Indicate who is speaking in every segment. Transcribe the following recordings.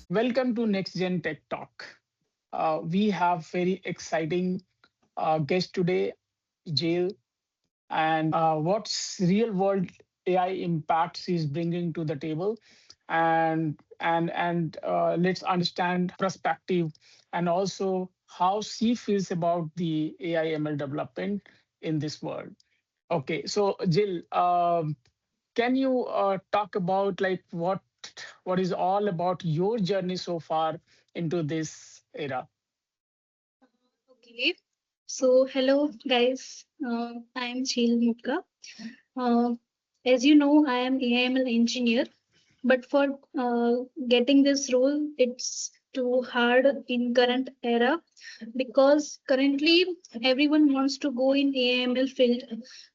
Speaker 1: Welcome to Next Gen Tech Talk. We have very exciting guest today, Zeel, and what's real world AI impacts he's bringing to the table, and let's understand perspective and also how she feels about the AI ML development in this world. Okay, so Jill, can you talk about like what is all about your journey so far into this era?
Speaker 2: Okay, so hello guys, I am Zeel Mutka. Uh, as you know, I am AIML engineer, but for getting this role, it's too hard in current era because currently everyone wants to go in AIML field,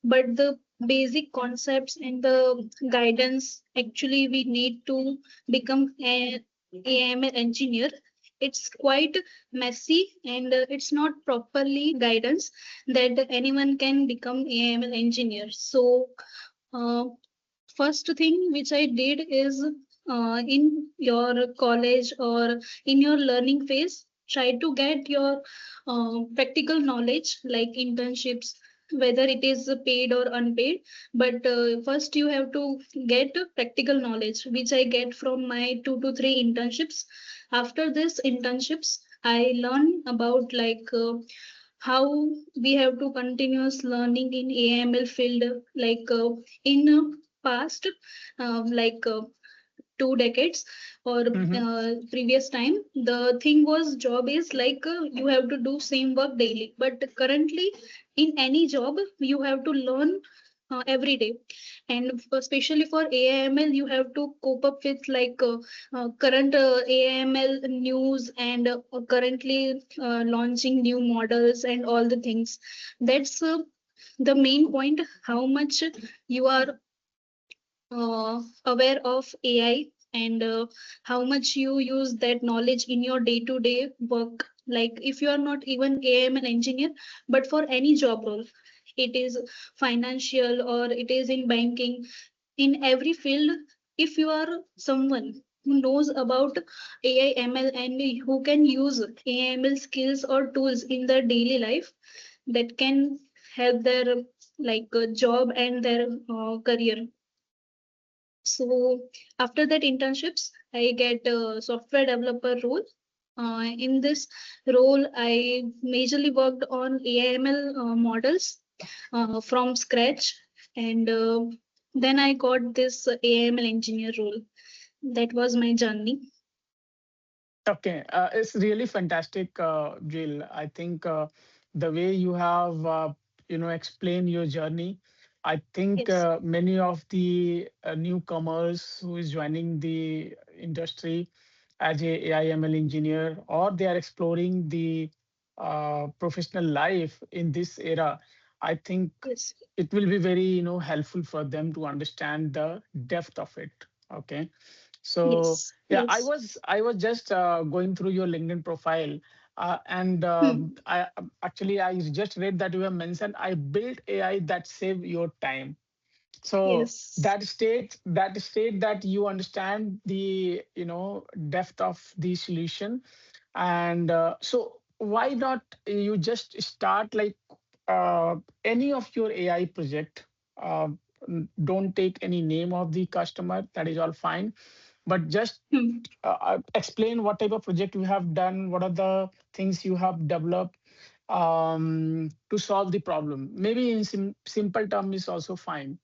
Speaker 2: but the basic concepts and the guidance actually we need to become a AIML engineer. It's quite messy and it's not properly guidance that anyone can become AIML engineer. So uh, first thing which I did is in your college or in your learning phase, try to get your practical knowledge like internships, whether it is paid or unpaid. But first, you have to get practical knowledge, which I get from my 2 to 3 internships. After this internships, I learn about how we have to continuous learning in AML field, in past, like 2 decades or
Speaker 1: Mhm.
Speaker 2: previous time. The thing was job is you have to do same work daily, but currently in any job you have to learn every day, and especially for AIML you have to cope up with current AIML news and currently launching new models and all the things. That's the main point, how much you are aware of AI and how much you use that knowledge in your day to day work. Like if you are not even AML engineer, but for any job role, it is financial or it is in banking, in every field, if you are someone who knows about AI ML and who can use AML skills or tools in their daily life, that can help their job and their career. So after that internships, I get a software developer role. In this role, I majorly worked on AIML models from scratch, and then I got this AIML engineer role. That was my journey.
Speaker 1: Okay, it's really fantastic, Jill. I think the way you have explained your journey, I think
Speaker 2: Yes.
Speaker 1: many of the newcomers who is joining the industry as a AI/ML engineer, or they are exploring the professional life in this era, I think
Speaker 2: Yes.
Speaker 1: it will be very helpful for them to understand the depth of it. Okay, so
Speaker 2: Yes.
Speaker 1: yeah,
Speaker 2: Yes.
Speaker 1: I was just going through your LinkedIn profile, and
Speaker 2: Hmm.
Speaker 1: I actually I just read that you have mentioned I built AI that save your time. So
Speaker 2: Yes.
Speaker 1: that state that you understand the depth of the solution, and so why not you just start like any of your AI project. Don't take any name of the customer. That is all fine, but just
Speaker 2: Hmm.
Speaker 1: explain what type of project you have done, what are the things you have developed to solve the problem. Maybe in simple term is also fine.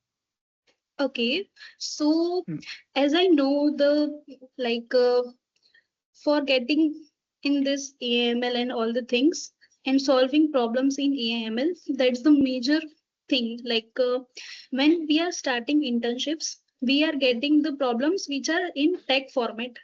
Speaker 2: Okay. So
Speaker 1: Hmm.
Speaker 2: as I know the like for getting in this AML and all the things and solving problems in AML, that's the major thing. When we are starting internships, we are getting the problems which are in tech format.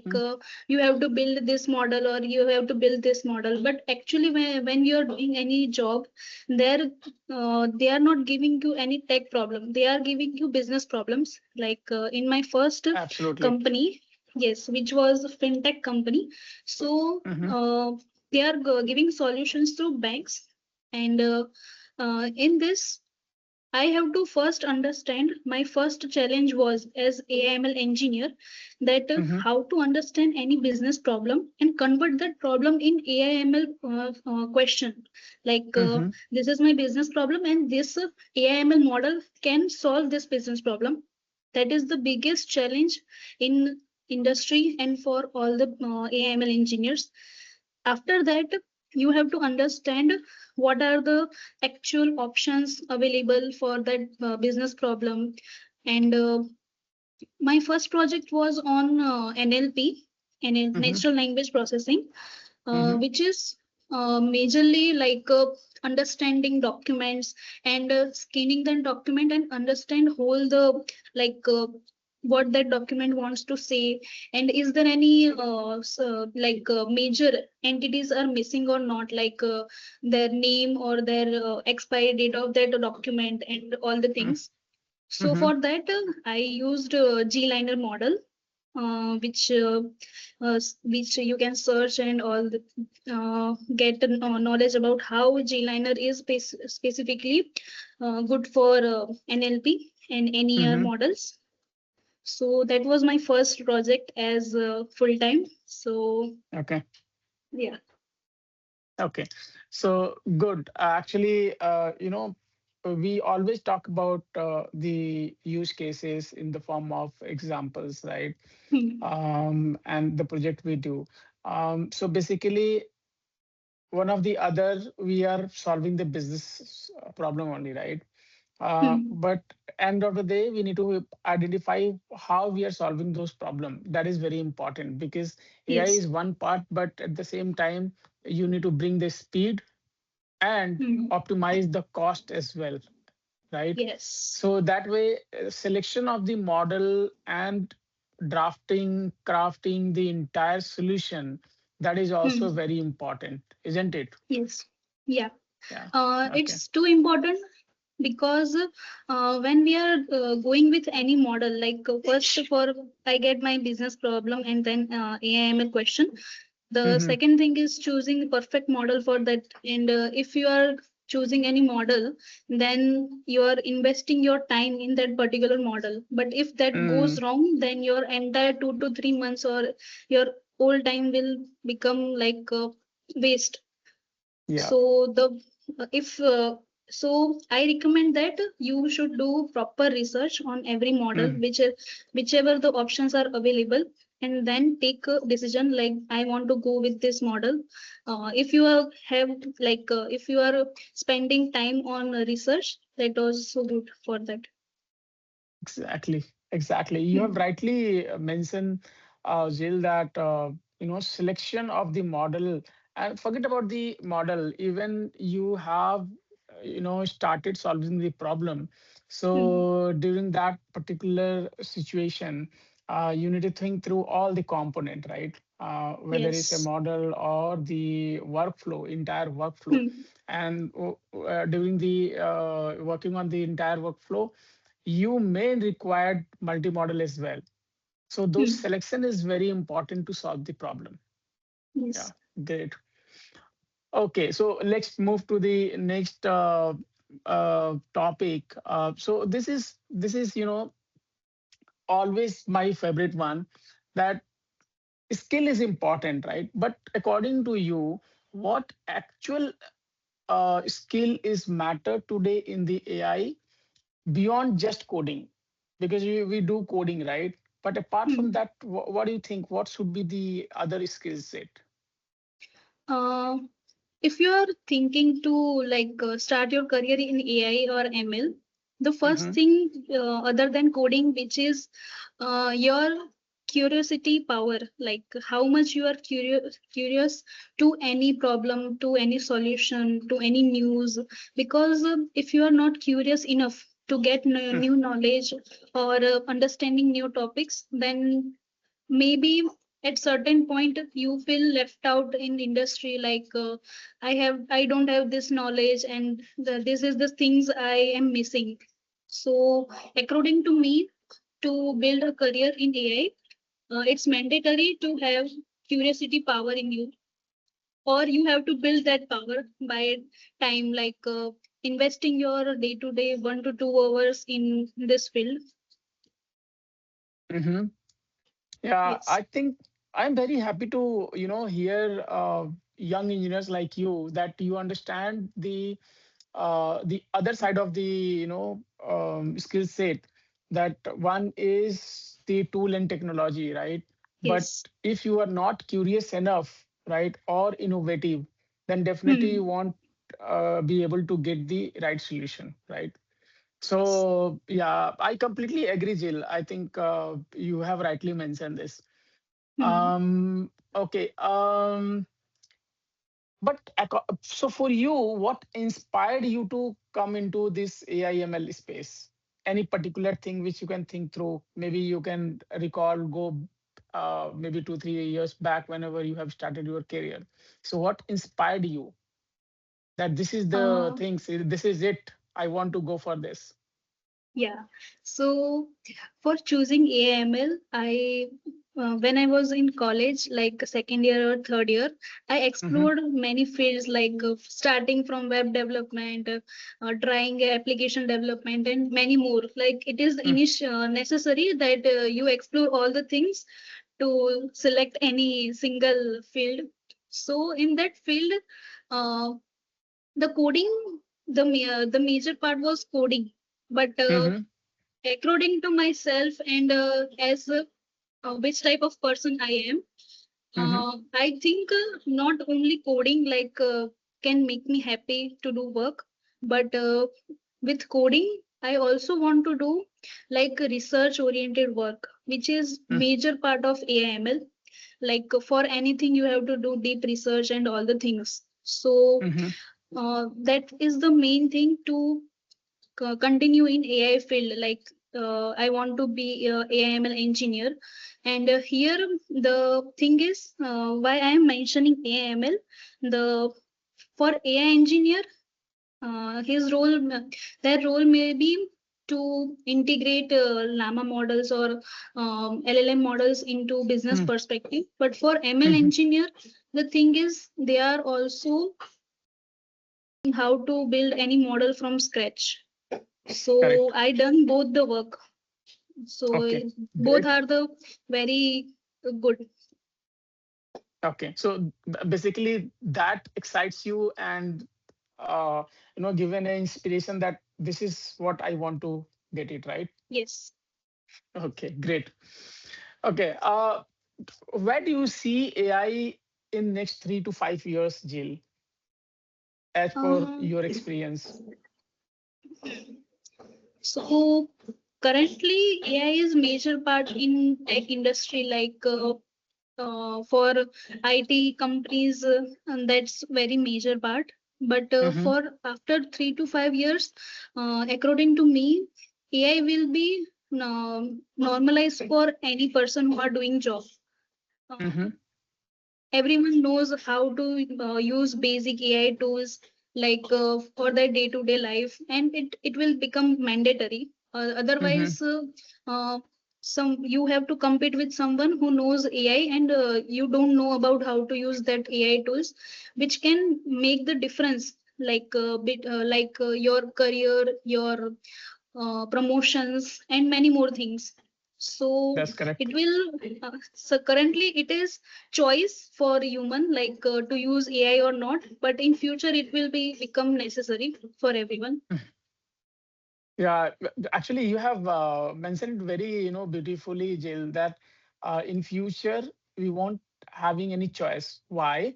Speaker 1: Hmm.
Speaker 2: You have to build this model or you have to build this model, but actually when you're doing any job, they're they are not giving you any tech problem, they are giving you business problems. In my first
Speaker 1: Absolutely.
Speaker 2: company, yes, which was a fintech company. So
Speaker 1: Hmm.
Speaker 2: they are giving solutions to banks, and in this I have to first understand. My first challenge was as AIML engineer that
Speaker 1: Mm-hmm.
Speaker 2: how to understand any business problem and convert that problem in AIML question. Like
Speaker 1: Mm-hmm.
Speaker 2: this is my business problem and this AIML model can solve this business problem. That is the biggest challenge in industry and for all the AIML engineers. After that, you have to understand what are the actual options available for that business problem. And my first project was on NLP, and
Speaker 1: Mm-hmm.
Speaker 2: natural language processing,
Speaker 1: Mm-hmm.
Speaker 2: which is majorly like understanding documents and scanning the document and understand whole the like what that document wants to say, and is there any major entities are missing or not, like their name or their expiry date of that document and all the things. So
Speaker 1: Mm-hmm.
Speaker 2: for that, I used G-liner model, which you can search and all the, get knowledge about how G-liner is specifically good for NLP and NER
Speaker 1: Mm-hmm.
Speaker 2: models. So that was my first project as full time. So
Speaker 1: Okay.
Speaker 2: yeah.
Speaker 1: Okay. So good. Actually, we always talk about the use cases in the form of examples, right?
Speaker 2: Hmm.
Speaker 1: And the project we do. So basically, one of the other, we are solving the business problem only, right?
Speaker 2: Hmm.
Speaker 1: But end of the day, we need to identify how we are solving those problems. That is very important because AI
Speaker 2: Yes.
Speaker 1: is one part, but at the same time, you need to bring the speed and
Speaker 2: Hmm.
Speaker 1: optimize the cost as well, right?
Speaker 2: Yes.
Speaker 1: So that way, selection of the model and drafting, crafting the entire solution, that is
Speaker 2: Hmm.
Speaker 1: also very important, isn't it?
Speaker 2: Yes. Yeah.
Speaker 1: Yeah. Okay.
Speaker 2: It's too important because when we are going with any model, like first for I get my business problem and then AIML question. The
Speaker 1: Mm-hmm.
Speaker 2: second thing is choosing the perfect model for that. And if you are choosing any model, then you are investing your time in that particular model. But if that
Speaker 1: Mm,
Speaker 2: goes wrong, then your entire 2 to 3 months or your whole time will become like waste.
Speaker 1: yeah.
Speaker 2: So the if so I recommend that you should do proper research on every model,
Speaker 1: Mm.
Speaker 2: whichever the options are available, and then take a decision like I want to go with this model. If you have if you are spending time on research, that was so good for that.
Speaker 1: Exactly, exactly. You have
Speaker 2: Hmm.
Speaker 1: rightly mentioned, Zeel, that selection of the model, and forget about the model. Even you have started solving the problem.
Speaker 2: Hmm.
Speaker 1: So during that particular situation, you need to think through all the component, right? Whether it's a
Speaker 2: Yes.
Speaker 1: model or the workflow, entire workflow,
Speaker 2: Hmm.
Speaker 1: and during the working on the entire workflow, you may require multi-model as well. So those
Speaker 2: Hmm.
Speaker 1: selection is very important to solve the problem. Yeah,
Speaker 2: Yes.
Speaker 1: great. Okay, so let's move to the next topic. So this is always my favorite one. That skill is important, right? But according to you, what actual skill is matter today in the AI beyond just coding, because we do coding, right? But apart from
Speaker 2: Hmm.
Speaker 1: that, what do you think, what should be the other skill set?
Speaker 2: Uh, if you are thinking to start your career in AI or ML, the first
Speaker 1: Mm-hmm.
Speaker 2: thing other than coding, which is your curiosity power, like how much you are curious to any problem, to any solution, to any news. Because if you are not curious enough to get new knowledge or understanding new topics, then maybe at certain point you feel left out in industry, like I don't have this knowledge and this is the things I am missing. So according to me, to build a career in AI, it's mandatory to have curiosity power in you, or you have to build that power by time, like investing your day to day 1 to 2 hours in this field.
Speaker 1: Hmm. Yeah,
Speaker 2: Yes.
Speaker 1: I think I'm very happy to, hear young engineers like you that you understand the other side of the, skill set. That one is the tool and technology, right? But
Speaker 2: Yes.
Speaker 1: if you are not curious enough, right, or innovative, then definitely you
Speaker 2: Hmm.
Speaker 1: won't be able to get the right solution, right?
Speaker 2: Yes.
Speaker 1: So yeah, I completely agree, Jill. I think you have rightly mentioned this.
Speaker 2: Hmm.
Speaker 1: Okay. So for you, what inspired you to come into this AI/ML space? Any particular thing which you can think through? Maybe you can recall, go maybe 2, 3 years back whenever you have started your career. So what inspired you that this is the
Speaker 2: Uh,
Speaker 1: thing, this is it, I want to go for this?
Speaker 2: Yeah. So for choosing AML, I when I was in college, like second year or third year, I
Speaker 1: Mm-hmm.
Speaker 2: explored many fields like starting from web development, trying application development, and many more. Like it is necessary that you explore all the things to select any single field. So in that field, uh, the coding, the major part was coding, but
Speaker 1: Mm-hmm.
Speaker 2: according to myself and as which type of person I am,
Speaker 1: Mm-hmm.
Speaker 2: I think not only coding can make me happy to do work, but with coding, I also want to do like research oriented work, which is major part of AIML. Like for anything, you have to do deep research and all the things. So
Speaker 1: Mm-hmm.
Speaker 2: that is the main thing to continue in AI field. Like I want to be a AIML engineer, and here the thing is why I am mentioning AIML. The For AI engineer, his role, their role may be to integrate llama models or LLM models into business perspective. But for ML
Speaker 1: Mm-hmm.
Speaker 2: engineer, the thing is they are also knowing how to build any model from scratch. So
Speaker 1: Correct.
Speaker 2: I done both the work. So
Speaker 1: Okay.
Speaker 2: both
Speaker 1: Great.
Speaker 2: are the very good.
Speaker 1: Okay. So basically that excites you and given an inspiration that this is what I want to get it right.
Speaker 2: Yes.
Speaker 1: Okay, great. Okay. Where do you see AI in next 3 to 5 years, Jill, as per
Speaker 2: Uh,
Speaker 1: your experience?
Speaker 2: so currently AI is major part in tech industry like for IT companies and that's very major part. But
Speaker 1: Mm-hmm.
Speaker 2: for after 3 to 5 years, according to me, AI will be normalized for any person who are doing job. Uh,
Speaker 1: Mm-hmm.
Speaker 2: Everyone knows how to use basic AI tools like for their day-to-day life, and it will become mandatory.
Speaker 1: Mm-hmm.
Speaker 2: Otherwise, some you have to compete with someone who knows AI, and you don't know about how to use that AI tools, which can make the difference. Your career, your promotions, and many more things. So
Speaker 1: That's correct.
Speaker 2: it will. So currently, it is choice for human like to use AI or not. But in future, it will be become necessary for everyone.
Speaker 1: Yeah, actually, you have mentioned very, beautifully, Jill, that in future we won't having any choice. Why?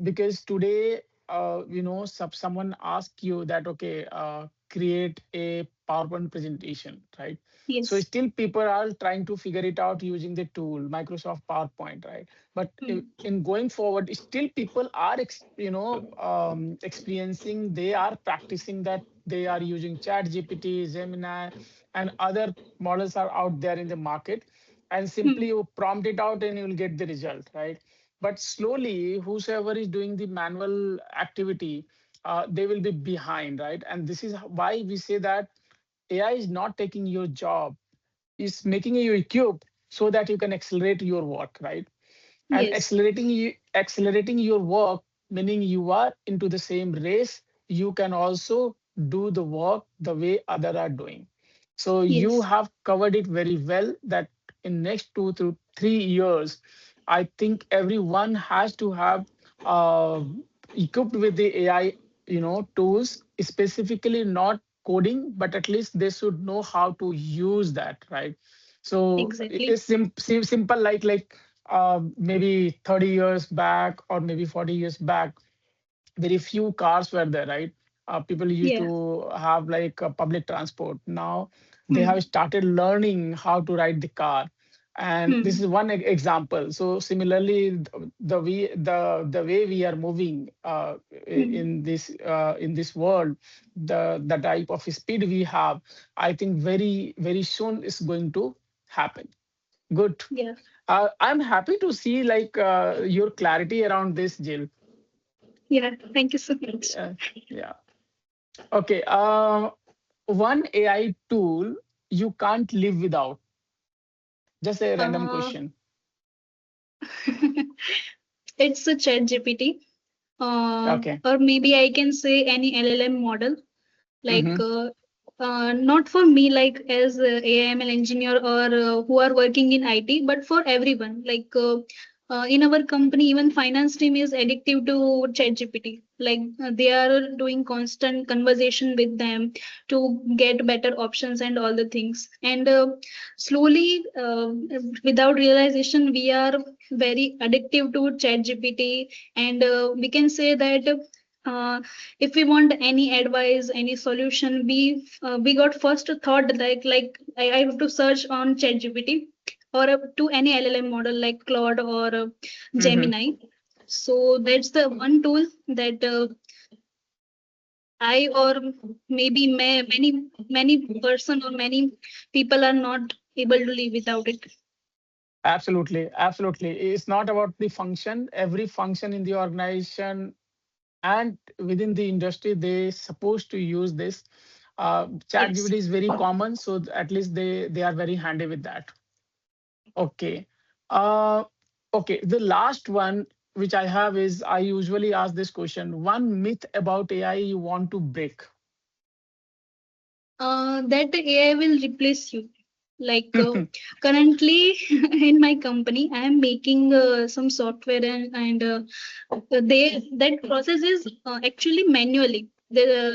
Speaker 1: Because today, someone ask you that, okay, create a PowerPoint presentation, right? So
Speaker 2: Yes.
Speaker 1: still people are trying to figure it out using the tool, Microsoft PowerPoint, right? But
Speaker 2: Hmm.
Speaker 1: in going forward, still people are, experiencing, they are practicing that they are using Chat GPT, Gemini, and other models are out there in the market. And simply
Speaker 2: Hmm.
Speaker 1: you prompt it out and you will get the result, right? But slowly, whosoever is doing the manual activity, they will be behind, right? And this is why we say that AI is not taking your job, it's making you equipped so that you can accelerate your work, right? And
Speaker 2: Yes.
Speaker 1: accelerating your work, meaning you are into the same race, you can also do the work the way other are doing. So you
Speaker 2: Yes.
Speaker 1: have covered it very well that in next 2 to 3 years, I think everyone has to have uh, equipped with the AI, tools, specifically not coding, but at least they should know how to use that, right? So
Speaker 2: Exactly.
Speaker 1: it's simple, maybe 30 years back or maybe 40 years back, very few cars were there, right? People used
Speaker 2: Yeah.
Speaker 1: to have like public transport. Now they
Speaker 2: Hmm.
Speaker 1: have started learning how to ride the car, and this
Speaker 2: Hmm.
Speaker 1: is one example. So similarly, the way we are moving
Speaker 2: Hmm.
Speaker 1: in this world, the type of speed we have, I think very very soon is going to happen. Good.
Speaker 2: Yeah.
Speaker 1: I'm happy to see like your clarity around this, Jill.
Speaker 2: Yeah. Thank you so much.
Speaker 1: Yeah. Yeah. Okay. One AI tool you can't live without. Just a random
Speaker 2: Uh,
Speaker 1: question.
Speaker 2: it's a chat GPT.
Speaker 1: Okay.
Speaker 2: Or maybe I can say any LLM model. Like
Speaker 1: Mm-hmm.
Speaker 2: not for me, like as a AIML engineer or who are working in IT, but for everyone. Like in our company, even finance team is addictive to ChatGPT. Like they are doing constant conversation with them to get better options and all the things. And slowly, without realization, we are very addictive to ChatGPT, and we can say that. If we want any advice, any solution, we got first thought like I have to search on ChatGPT or to any LLM model like Claude or
Speaker 1: Mm-hmm.
Speaker 2: Gemini. So that's the one tool that I or maybe many person or many people are not able to live without it.
Speaker 1: Absolutely. Absolutely. It's not about the function. Every function in the organization and within the industry, they supposed to use this.
Speaker 2: Yes.
Speaker 1: ChatGPT is very common, so at least they are very handy with that. Okay. Uh, okay. The last one which I have is I usually ask this question: one myth about AI you want to break.
Speaker 2: That AI will replace you. Like currently in my company, I am making some software and they that process is actually manually.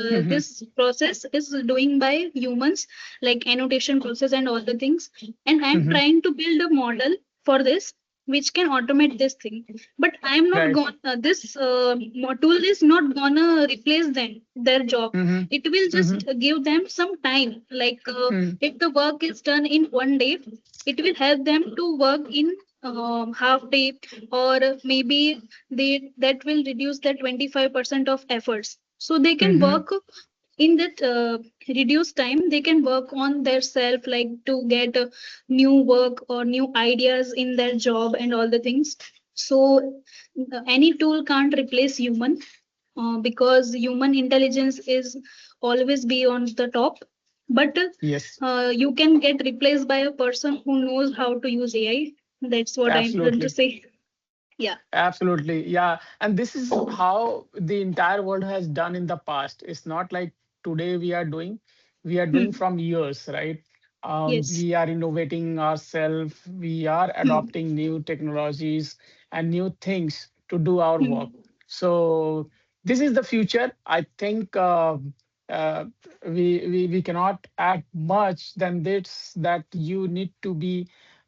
Speaker 1: Mhm,
Speaker 2: This process is doing by humans, like annotation process and all the things. And I'm
Speaker 1: mhm.
Speaker 2: trying to build a model for this which can automate this thing. But I'm not
Speaker 1: Right.
Speaker 2: going. This tool is not gonna replace them their job.
Speaker 1: Mhm,
Speaker 2: It will
Speaker 1: mhm,
Speaker 2: just give them some time. Like
Speaker 1: mhm,
Speaker 2: if the work is done in one day, it will help them to work in half day, or maybe that will reduce the 25% of efforts, so they can
Speaker 1: mhm.
Speaker 2: work in that reduced time. They can work on their self, like to get new work or new ideas in their job and all the things. So any tool can't replace human, because human intelligence is always be on the top. But
Speaker 1: Yes,
Speaker 2: you can get replaced by a person who knows how to use AI. That's what I'm trying to
Speaker 1: absolutely.
Speaker 2: say. Yeah.
Speaker 1: Absolutely. Yeah. And this is how the entire world has done in the past. It's not like today we are doing
Speaker 2: Hmm.
Speaker 1: from years, right?
Speaker 2: Yes.
Speaker 1: We are innovating ourselves, we are
Speaker 2: Hmm.
Speaker 1: adopting new technologies and new things to do our work.
Speaker 2: Hmm.
Speaker 1: So this is the future. I think uh, we cannot add much than this, that you need to be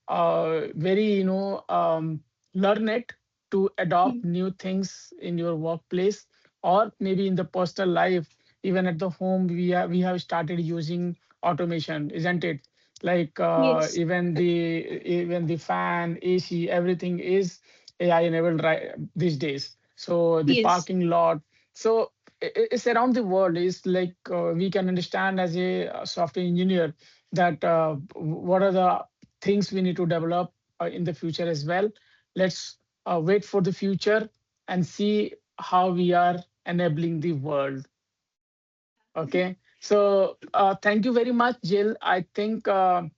Speaker 1: very, learn it to adopt
Speaker 2: Hmm.
Speaker 1: new things in your workplace or maybe in the personal life. Even at the home, we have started using automation, isn't it? Like
Speaker 2: Yes.
Speaker 1: even the fan, AC, everything is AI enabled right these days. So the
Speaker 2: Yes.
Speaker 1: parking lot. So it's around the world. It's like we can understand as a software engineer that what are the things we need to develop in the future as well. Let's wait for the future and see how we are enabling the world. Okay. So thank you very much, Jill. I think the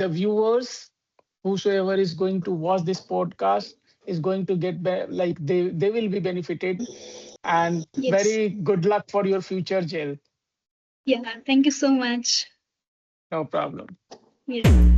Speaker 1: viewers, whosoever is going to watch this podcast, is going to get like they will be benefited. And
Speaker 2: Yes.
Speaker 1: very good luck for your future, Jail.
Speaker 2: Yeah. Thank you so much.
Speaker 1: No problem.
Speaker 2: Yeah.